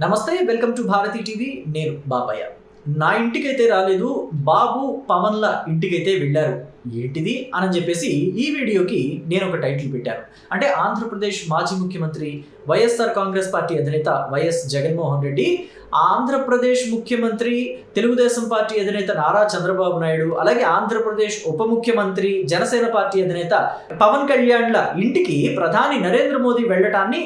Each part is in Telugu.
నమస్తే, వెల్కమ్ టు భారతీ టీవీ. నేను బాబయ్య. నా ఇంటికైతే రాలేదు, బాబు పవన్ల ఇంటికైతే వెళ్ళారు. ఏంటిది అని చెప్పేసి ఈ వీడియోకి నేను ఒక టైటిల్ పెట్టాను. అంటే ఆంధ్రప్రదేశ్ మాజీ ముఖ్యమంత్రి, వైఎస్ఆర్ కాంగ్రెస్ పార్టీ అధినేత వైఎస్ జగన్మోహన్ రెడ్డి, ఆంధ్రప్రదేశ్ ముఖ్యమంత్రి, తెలుగుదేశం పార్టీ అధినేత నారా చంద్రబాబు నాయుడు, అలాగే ఆంధ్రప్రదేశ్ ఉప ముఖ్యమంత్రి, జనసేన పార్టీ అధినేత పవన్ కళ్యాణ్ల ఇంటికి ప్రధాని నరేంద్ర మోదీ వెళ్ళటాన్ని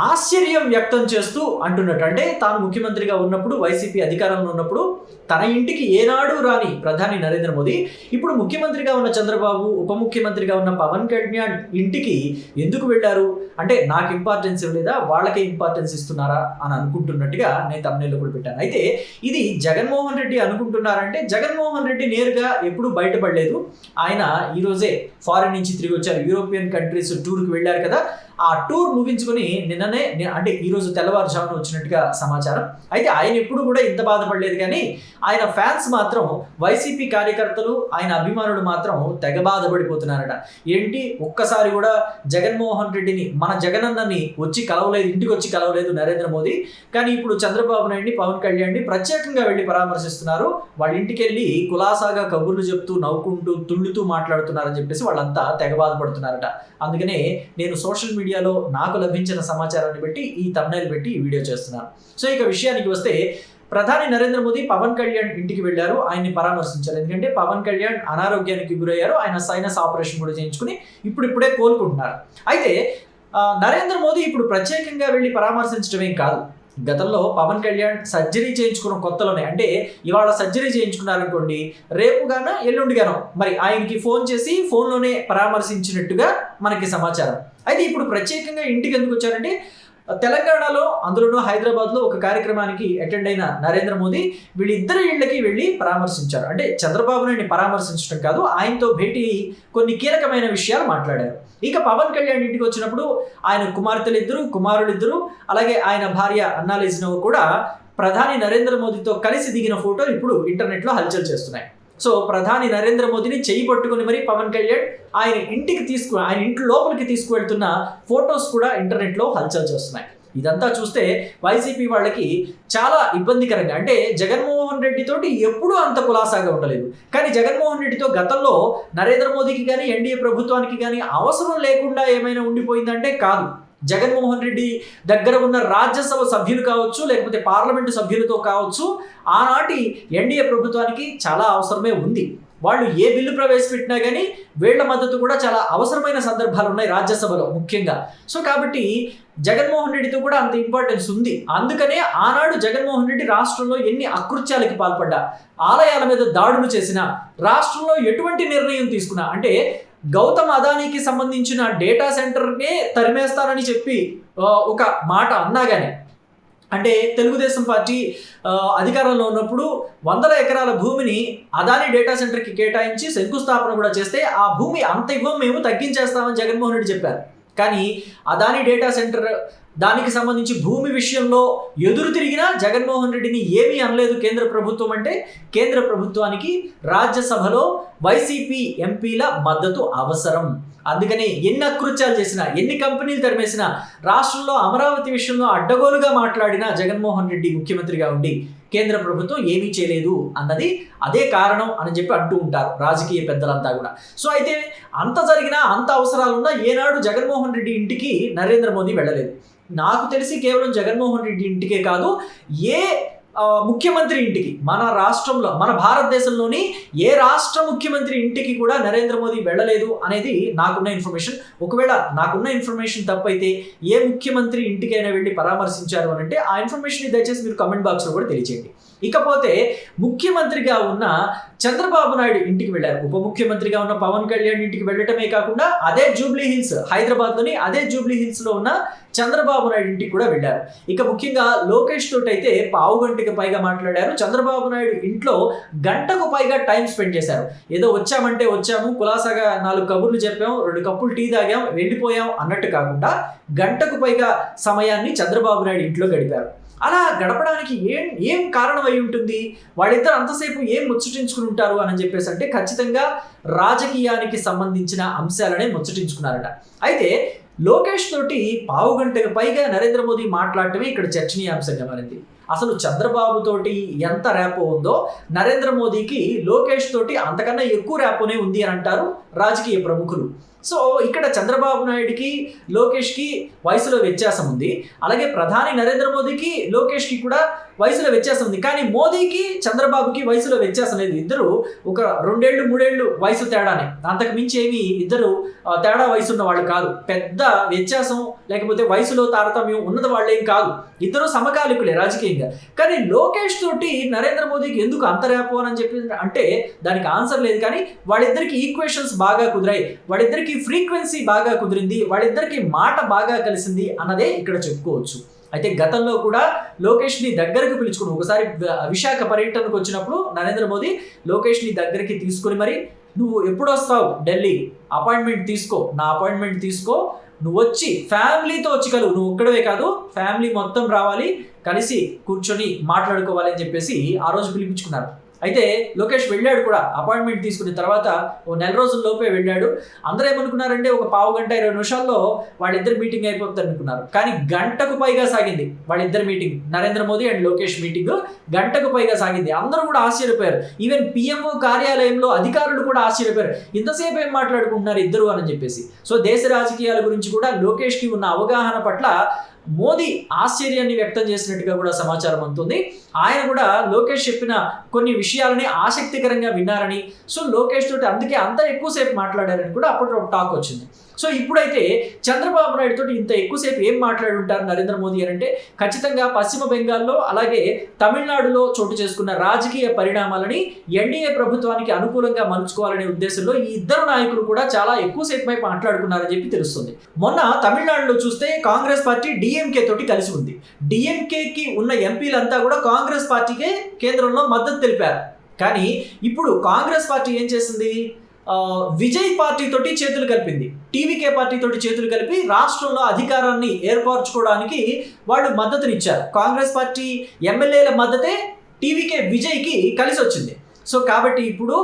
ఆశ్చర్యం వ్యక్తం చేస్తూ అంటున్నట్టు. అంటే తాను ముఖ్యమంత్రిగా ఉన్నప్పుడు, వైసీపీ అధికారంలో ఉన్నప్పుడు తన ఇంటికి ఏనాడు రాని ప్రధాని నరేంద్ర మోదీ ఇప్పుడు ముఖ్యమంత్రిగా ఉన్న చంద్రబాబు, ఉప ముఖ్యమంత్రిగా ఉన్న పవన్ కళ్యాణ్ ఇంటికి ఎందుకు వెళ్ళారు అంటే నాకు ఇంపార్టెన్స్ ఇవ్వలేదా, వాళ్ళకే ఇంపార్టెన్స్ ఇస్తున్నారా అని అనుకుంటున్నట్టుగా నేను తమ్నెల్లో కూడా పెట్టాను. అయితే ఇది జగన్మోహన్ రెడ్డి అనుకుంటున్నారంటే జగన్మోహన్ రెడ్డి నేరుగా ఎప్పుడూ బయటపడలేదు. ఆయన ఈరోజే ఫారిన్ నుంచి తిరిగి వచ్చారు, యూరోపియన్ కంట్రీస్ టూర్కి వెళ్ళారు కదా. ఆ టూర్ ముగించుకొని నిన్ననే అంటే ఈరోజు తెల్లవారుజామున వచ్చినట్టుగా సమాచారం. అయితే ఆయన ఎప్పుడు కూడా ఇంత బాధపడలేదు, కానీ ఆయన ఫ్యాన్స్ మాత్రం, వైసీపీ కార్యకర్తలు, ఆయన అభిమానులు మాత్రం తెగ బాధపడిపోతున్నారట. ఏంటి, ఒక్కసారి కూడా జగన్మోహన్ రెడ్డిని, మన జగనన్నని వచ్చి కలవలేదు, ఇంటికి వచ్చి కలవలేదు నరేంద్ర మోదీ. కానీ ఇప్పుడు చంద్రబాబు నాయుడిని, పవన్ కళ్యాణ్ని ప్రత్యేకంగా వెళ్ళి పరామర్శిస్తున్నారు. వాళ్ళ ఇంటికి వెళ్ళి కులాసాగా కబుర్లు చెప్తూ, నవ్వుకుంటూ, తుళ్ళుతూ మాట్లాడుతున్నారని చెప్పేసి వాళ్ళంతా తెగ బాధపడుతున్నారట. అందుకనే నేను సోషల్ మీడియాలో నాకు లభించిన సమాచారాన్ని బట్టి ఈ థంబ్నెయిల్ పెట్టి ఈ వీడియో చేస్తున్నాను. సో ఇక విషయానికి వస్తే, ప్రధాని నరేంద్ర మోదీ పవన్ కళ్యాణ్ ఇంటికి వెళ్ళారు, ఆయన్ని పరామర్శించారు. ఎందుకంటే పవన్ కళ్యాణ్ అనారోగ్యానికి గురయ్యారు, ఆయన సైనస్ ఆపరేషన్ కూడా చేయించుకుని ఇప్పుడిప్పుడే కోలుకుంటున్నారు. అయితే నరేంద్ర మోదీ ఇప్పుడు ప్రత్యేకంగా వెళ్ళి పరామర్శించడమేం కాదు. గతంలో పవన్ కళ్యాణ్ సర్జరీ చేయించుకున్న కొత్తలోనే, అంటే ఇవాళ సర్జరీ చేయించుకున్నారనుకోండి, రేపుగానో ఎల్లుండిగానో మరి ఆయనకి ఫోన్ చేసి ఫోన్లోనే పరామర్శించినట్టుగా మనకి సమాచారం. అయితే ఇప్పుడు ప్రత్యేకంగా ఇంటికి ఎందుకు వచ్చారంటే, తెలంగాణలో, అందులోనూ హైదరాబాద్లో ఒక కార్యక్రమానికి అటెండ్ అయిన నరేంద్ర మోదీ వీళ్ళిద్దరి ఇళ్ళకి వెళ్ళి పరామర్శించారు. అంటే చంద్రబాబు నాయుడిని పరామర్శించడం కాదు, ఆయనతో భేటీ కొన్ని కీలకమైన విషయాలు మాట్లాడారు. ఇక పవన్ కళ్యాణ్ ఇంటికి వచ్చినప్పుడు ఆయన కుమారులిద్దరు, అలాగే ఆయన భార్య అన్నాలేసినవి కూడా ప్రధాని నరేంద్ర మోదీతో కలిసి దిగిన ఫోటోలు ఇప్పుడు ఇంటర్నెట్లో హల్చల్ చేస్తున్నాయి. సో ప్రధాని నరేంద్ర మోదీని చెయ్యి పట్టుకుని మరి పవన్ కళ్యాణ్ ఆయన ఇంటి లోపలికి తీసుకువెళ్తున్న ఫొటోస్ కూడా ఇంటర్నెట్లో హల్చల్ చేస్తున్నాయి. ఇదంతా చూస్తే వైసీపీ వాళ్ళకి చాలా ఇబ్బందికరంగా, అంటే జగన్మోహన్ రెడ్డి తోటి ఎప్పుడూ అంత కులాసాగా ఉండలేదు, కానీ జగన్మోహన్ రెడ్డితో గతంలో నరేంద్ర మోదీకి కానీ ఎన్డీఏ ప్రభుత్వానికి కానీ అవసరం లేకుండా ఏమైనా ఉండిపోయిందంటే కాదు. జగన్మోహన్ రెడ్డి దగ్గర ఉన్న రాజ్యసభ సభ్యులు కావచ్చు, లేకపోతే పార్లమెంటు సభ్యులతో కావచ్చు, ఆనాటి ఎన్డీఏ ప్రభుత్వానికి చాలా అవసరమే ఉంది. వాళ్ళు ఏ బిల్లు ప్రవేశపెట్టినా కానీ వీళ్ల మద్దతు కూడా చాలా అవసరమైన సందర్భాలు ఉన్నాయి రాజ్యసభలో ముఖ్యంగా. సో కాబట్టి జగన్మోహన్ రెడ్డితో కూడా అంత ఇంపార్టెన్స్ ఉంది. అందుకనే ఆనాడు జగన్మోహన్ రెడ్డి రాష్ట్రంలో ఎన్ని అకృత్యాలకి పాల్పడ్డా, ఆలయాల మీద దాడులు చేసినా, రాష్ట్రంలో ఎటువంటి నిర్ణయం తీసుకున్నా, అంటే గౌతమ్ అదానీకి సంబంధించిన డేటా సెంటర్నే తరిమేస్తానని చెప్పి ఒక మాట అన్నా కానీ, అంటే తెలుగుదేశం పార్టీ అధికారంలో ఉన్నప్పుడు 100 ఎకరాల భూమిని అదానీ డేటా సెంటర్కి కేటాయించి శంకుస్థాపన కూడా చేస్తే, ఆ భూమి అంత ఇవ్వం, మేము తగ్గించేస్తామని జగన్మోహన్ రెడ్డి చెప్పారు. కానీ అదానీ డేటా సెంటర్ దానికి సంబంధించి భూమి విషయంలో ఎదురు తిరిగినా జగన్మోహన్ రెడ్డిని ఏమీ అనలేదు కేంద్ర ప్రభుత్వం. అంటే కేంద్ర ప్రభుత్వానికి రాజ్యసభలో వైసీపీ ఎంపీల మద్దతు అవసరం. అందుకని ఎన్ని అకృత్యాలు చేసినా, ఎన్ని కంపెనీలు తరిమేసినా, రాష్ట్రంలో అమరావతి విషయంలో అడ్డగోలుగా మాట్లాడినా జగన్మోహన్ రెడ్డి ముఖ్యమంత్రిగా ఉండి కేంద్ర ప్రభుత్వం ఏమీ చేయలేదు అన్నది అదే కారణం అని చెప్పి అంటూ ఉంటారు రాజకీయ పెద్దలంతా కూడా. సో అయితే అంత జరిగినా, అంత అవసరాలున్నా ఏనాడు జగన్మోహన్ రెడ్డి ఇంటికి నరేంద్ర మోదీ వెళ్ళలేదు. నాకు తెలిసి కేవలం జగన్మోహన్ రెడ్డి ఇంటికే కాదు, ఏ ముఖ్యమంత్రి ఇంటికి, మన రాష్ట్రంలో, మన భారతదేశంలోని ఏ రాష్ట్ర ముఖ్యమంత్రి ఇంటికి కూడా నరేంద్ర మోదీ వెళ్ళలేదు అనేది నాకున్న ఇన్ఫర్మేషన్. ఒకవేళ నాకున్న ఇన్ఫర్మేషన్ తప్పైతే ఏ ముఖ్యమంత్రి ఇంటికైనా వెళ్ళి పరామర్శించారు అని అంటే ఆ ఇన్ఫర్మేషన్ దయచేసి మీరు కామెంట్ బాక్స్లో కూడా తెలియజేయండి. ఇకపోతే ముఖ్యమంత్రిగా ఉన్న చంద్రబాబు నాయుడు ఇంటికి వెళ్ళారు, ఉప ముఖ్యమంత్రిగా ఉన్న పవన్ కళ్యాణ్ ఇంటికి వెళ్ళటమే కాకుండా అదే జూబ్లీ హిల్స్, హైదరాబాద్లోని అదే జూబ్లీ హిల్స్లో ఉన్న చంద్రబాబు నాయుడు ఇంటికి కూడా వెళ్ళారు. ఇక ముఖ్యంగా లోకేష్ తోటి అయితే 1/2 గంటకి పైగా మాట్లాడారు. చంద్రబాబు నాయుడు ఇంట్లో గంటకు పైగా టైం స్పెండ్ చేశారు. ఏదో వచ్చామంటే వచ్చాము, కులాసాగా 4 కబుర్లు చెప్పాము, 2 కప్పులు టీ తాగాం, వెళ్ళిపోయాం అన్నట్టు కాకుండా గంటకు పైగా సమయాన్ని చంద్రబాబు నాయుడు ఇంట్లో గడిపారు. అలా గడపడానికి ఏం కారణం అయి ఉంటుంది, వాళ్ళిద్దరు అంతసేపు ఏం ముచ్చటించుకుని ఉంటారు అని చెప్పేసి అంటే ఖచ్చితంగా రాజకీయానికి సంబంధించిన అంశాలనే ముచ్చటించుకున్నారట. అయితే లోకేష్ తోటి పావుగంటకు పైగా నరేంద్ర మోదీ మాట్లాడటమే ఇక్కడ చర్చనీయాంశంగా మారింది. అసలు చంద్రబాబు తోటి ఎంత ర్యాపో ఉందో నరేంద్ర మోదీకి లోకేష్ తోటి అంతకన్నా ఎక్కువ ర్యాపోనే ఉంది అని అంటారు రాజకీయ ప్రముఖులు. సో ఇక్కడ చంద్రబాబు నాయుడికి లోకేష్కి వయసులో వ్యత్యాసం ఉంది. అలాగే ప్రధాని నరేంద్ర మోదీకి లోకేష్కి కూడా వయసులో వ్యత్యాసం ఉంది. కానీ మోదీకి చంద్రబాబుకి వయసులో వ్యత్యాసం లేదు. ఇద్దరు ఒక 2 ఏళ్ళు 3 ఏళ్ళు వయసు తేడానే, అంతకు మించి ఏమి ఇద్దరు తేడా వయసు ఉన్న వాళ్ళు కాదు. పెద్ద వ్యత్యాసం లేకపోతే వయసులో తారతమ్యం ఉన్నది వాళ్ళేం కాదు. ఇద్దరు సమకాలికులే రాజకీయంగా. కానీ లోకేష్ తోటి నరేంద్ర మోదీకి ఎందుకు అంత ర్యాపో అని చెప్పి అంటే దానికి ఆన్సర్ లేదు. కానీ వాళ్ళిద్దరికి ఈక్వేషన్స్ బాగా కుదిరాయి, వాళ్ళిద్దరికి ఫ్రీక్వెన్సీ బాగా కుదిరింది, వాళ్ళిద్దరికి మాట బాగా కలిసింది అన్నదే ఇక్కడ చెప్పుకోవచ్చు. అయితే గతంలో కూడా లోకేష్ని దగ్గరకు పిలుచుకుని ఒకసారి విశాఖ పర్యటనకు వచ్చినప్పుడు నరేంద్ర మోదీ లోకేష్ని దగ్గరికి తీసుకుని మరి నువ్వు ఎప్పుడు వస్తావు ఢిల్లీ, అపాయింట్మెంట్ తీసుకో, నా అపాయింట్మెంట్ తీసుకో, నువ్వు వచ్చి ఫ్యామిలీతో వచ్చి కలువు, నువ్వు ఒక్కడవే కాదు ఫ్యామిలీ మొత్తం రావాలి, కలిసి కూర్చొని మాట్లాడుకోవాలి అని చెప్పేసి ఆ రోజు పిలిపించుకున్నారు. అయితే లోకేష్ వెళ్ళాడు కూడా, అపాయింట్మెంట్ తీసుకున్న తర్వాత ఓ 4 రోజుల లోపే వెళ్ళాడు. అందరూ ఏమనుకున్నారంటే ఒక పావు గంట 20 నిమిషాల్లో వాళ్ళిద్దరు మీటింగ్ అయిపోతుంది అనుకున్నారు. కానీ గంటకు పైగా సాగింది వాళ్ళిద్దరు meeting. Narendra Modi and Lokesh meeting గంటకు పైగా సాగింది. అందరూ కూడా ఆశ్చర్యపోయారు. ఈవెన్ పిఎంఓ కార్యాలయంలో అధికారులు కూడా ఆశ్చర్యపోయారు, ఇంతసేపు ఏం మాట్లాడుకుంటున్నారు ఇద్దరు అని చెప్పేసి. సో దేశ రాజకీయాల గురించి కూడా లోకేష్కి ఉన్న అవగాహన పట్ల మోదీ ఆశ్చర్యాన్ని వ్యక్తం చేసినట్టుగా కూడా సమాచారం అందుతుంది. ఆయన కూడా లోకేష్ చెప్పిన కొన్ని విషయాలని ఆసక్తికరంగా విన్నారని, సో లోకేష్ తోటి అందుకే అంత ఎక్కువసేపు మాట్లాడారని కూడా అప్పుడు టాక్ వచ్చింది. సో ఇప్పుడైతే చంద్రబాబు నాయుడు తోటి ఇంత ఎక్కువసేపు ఏం మాట్లాడి ఉంటారు నరేంద్ర మోదీ అని అంటే ఖచ్చితంగా పశ్చిమ బెంగాల్లో అలాగే తమిళనాడులో చోటు చేసుకున్న రాజకీయ పరిణామాలని ఎన్డీఏ ప్రభుత్వానికి అనుకూలంగా మలుచుకోవాలనే ఉద్దేశంలో ఈ ఇద్దరు నాయకులు కూడా చాలా ఎక్కువసేపు పై మాట్లాడుకున్నారని చెప్పి తెలుస్తుంది. మొన్న తమిళనాడులో చూస్తే కాంగ్రెస్ పార్టీ డిఎంకే తోటి కలిసి ఉంది. డిఎంకేకి ఉన్న ఎంపీలంతా కూడా కాంగ్రెస్ పార్టీకే కేంద్రంలో మద్దతు తెలిపారు. కానీ ఇప్పుడు కాంగ్రెస్ పార్టీ ఏం చేసింది, విజయ్ పార్టీ తోటి చేతులు కలిపింది, టీవీకే పార్టీ తోటి చేతులు కలిపి రాష్ట్రంలో అధికారాన్ని ఏర్పరచుకోవడానికి వాళ్ళు మద్దతునిచ్చారు. కాంగ్రెస్ పార్టీ ఎమ్మెల్యేల మద్దతే టీవీకే విజయ్కి కలిసి వచ్చింది. సో కాబట్టి ఇప్పుడు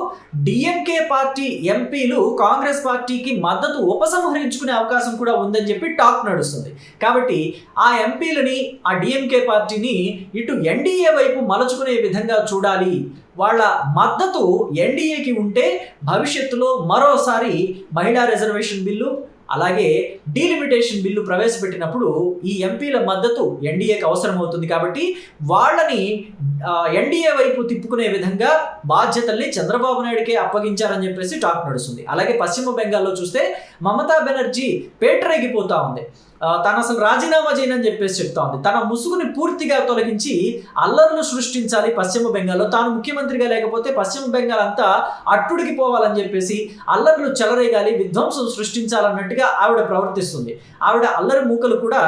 డిఎంకే పార్టీ ఎంపీలు కాంగ్రెస్ పార్టీకి మద్దతు ఉపసంహరించుకునే అవకాశం కూడా ఉందని చెప్పి టాక్ నడుస్తుంది. కాబట్టి ఆ ఎంపీలని ఆ డిఎంకే పార్టీని ఇటు ఎన్డీఏ వైపు మలుచుకునే విధంగా చూడాలి. వాళ్ళ మద్దతు ఎన్డీఏకి ఉంటే భవిష్యత్తులో మరోసారి మహిళా రిజర్వేషన్ బిల్లు అలాగే డీలిమిటేషన్ బిల్లు ప్రవేశపెట్టినప్పుడు ఈ ఎంపీల మద్దతు ఎన్డీఏకి అవసరం అవుతుంది. కాబట్టి వాళ్ళని ఎన్డీఏ వైపు తిప్పుకునే విధంగా బాధ్యతల్ని చంద్రబాబు నాయుడికే అప్పగించారని చెప్పేసి టాక్ నడుస్తుంది. అలాగే పశ్చిమ బెంగాల్లో చూస్తే మమతా బెనర్జీ పేటరేగిపోతా ఉంది. తను అసలు రాజీనామా చేయనని చెప్పేసి చెప్తా ఉంది. తన ముసుగుని పూర్తిగా తొలగించి అల్లర్లు సృష్టించాలి పశ్చిమ బెంగాల్లో, తాను ముఖ్యమంత్రిగా లేకపోతే పశ్చిమ బెంగాల్ అంతా అట్టుడికి పోవాలని చెప్పేసి అల్లర్లు చెలరేగాలి, విధ్వంసం సృష్టించాలన్నట్టుగా ఆవిడ ప్రవర్తిస్తుంది. ఆవిడ అల్లరి మూకలు కూడా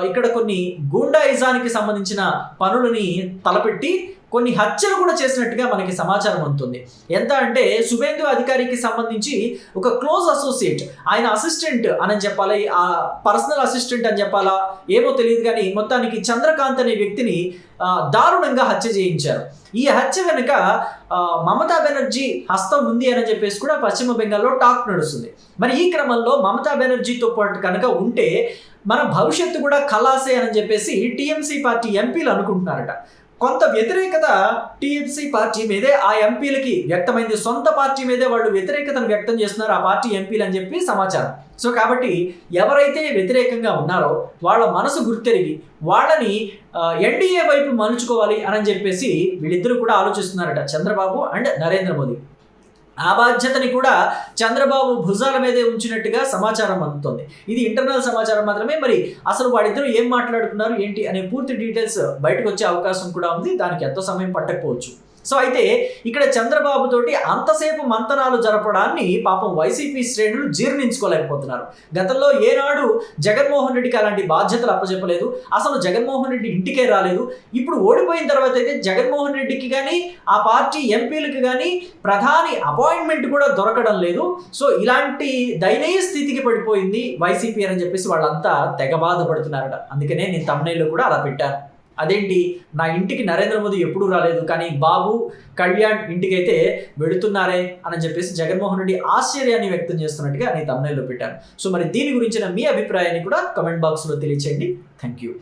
ఇక్కడ కొన్ని గూండాయిజానికి సంబంధించిన పనులని తలపెట్టి కొన్ని హత్యలు కూడా చేసినట్టుగా మనకి సమాచారం అందుతుంది. ఎంత అంటే శుభేందు అధికారికి సంబంధించి ఒక క్లోజ్ అసోసియేట్, ఆయన అసిస్టెంట్ అని చెప్పాలి, ఆ పర్సనల్ అసిస్టెంట్ అని చెప్పాలా ఏమో తెలియదు, కానీ మొత్తానికి చంద్రకాంత్ అనే వ్యక్తిని దారుణంగా హత్య చేయించారు. ఈ హత్య వెనుక మమతా బెనర్జీ హస్తం ఉంది అని చెప్పేసి కూడా పశ్చిమ బెంగాల్లో టాక్ నడుస్తుంది. మరి ఈ క్రమంలో మమతా బెనర్జీతో పాటు కనుక ఉంటే మన భవిష్యత్తు కూడా ఖలాసే అని చెప్పేసి టీఎంసీ పార్టీ ఎంపీలు అనుకుంటున్నారట. కొంత వ్యతిరేకత టీఎంసీ పార్టీ మీదే ఆ ఎంపీలకి వ్యక్తమైంది, సొంత పార్టీ మీదే వాళ్ళు వ్యతిరేకతను వ్యక్తం చేస్తున్నారు ఆ పార్టీ ఎంపీలు అని చెప్పి సమాచారం. సో కాబట్టి ఎవరైతే వ్యతిరేకంగా ఉన్నారో వాళ్ళ మనసు గుర్తెరిగి వాళ్ళని ఎన్డీఏ వైపు మలుచుకోవాలి అని చెప్పేసి వీళ్ళిద్దరూ కూడా ఆలోచిస్తున్నారట, చంద్రబాబు అండ్ నరేంద్ర మోదీ. ఆ బాధ్యతని కూడా చంద్రబాబు భుజాల మీదే ఉంచినట్టుగా సమాచారం అందుతోంది. ఇది ఇంటర్నల్ సమాచారం మాత్రమే. మరి అసలు వాళ్ళిద్దరూ ఏం మాట్లాడుకున్నారు ఏంటి అనే పూర్తి డీటెయిల్స్ బయటకు వచ్చే అవకాశం కూడా ఉంది. దానికి ఎంతో సమయం పట్టకపోవచ్చు. సో అయితే ఇక్కడ చంద్రబాబు తోటి అంతసేపు మంతనాలు జరపడాన్ని పాపం వైసీపీ శ్రేణులు జీర్ణించుకోలేకపోతున్నారు. గతంలో ఏనాడు జగన్మోహన్ రెడ్డికి అలాంటి బాధ్యతలు అప్పచెప్పలేదు, అసలు జగన్మోహన్ రెడ్డి ఇంటికే రాలేదు. ఇప్పుడు ఓడిపోయిన తర్వాత అయితే జగన్మోహన్ రెడ్డికి కానీ ఆ పార్టీ ఎంపీలకు కానీ ప్రధాని అపాయింట్మెంట్ కూడా దొరకడం లేదు. సో ఇలాంటి దయనీయ స్థితికి పడిపోయింది వైసీపీ అని చెప్పేసి వాళ్ళంతా తెగ బాధపడుతున్నారట. అందుకనే నేను తమ్నైల్లో కూడా అలా పెట్టాను. అదేంటి, నా ఇంటికి నరేంద్ర మోదీ ఎప్పుడూ రాలేదు, కానీ బాబు కళ్యాణ్ ఇంటికైతే వెళుతున్నారే అని చెప్పేసి జగన్మోహన్ రెడ్డి ఆశ్చర్యాన్ని వ్యక్తం చేస్తున్నట్టుగా నేను thumbnail లో పెట్టాను. సో మరి దీని గురించిన మీ అభిప్రాయాన్ని కూడా కమెంట్ బాక్స్లో తెలియచేయండి. Thank you.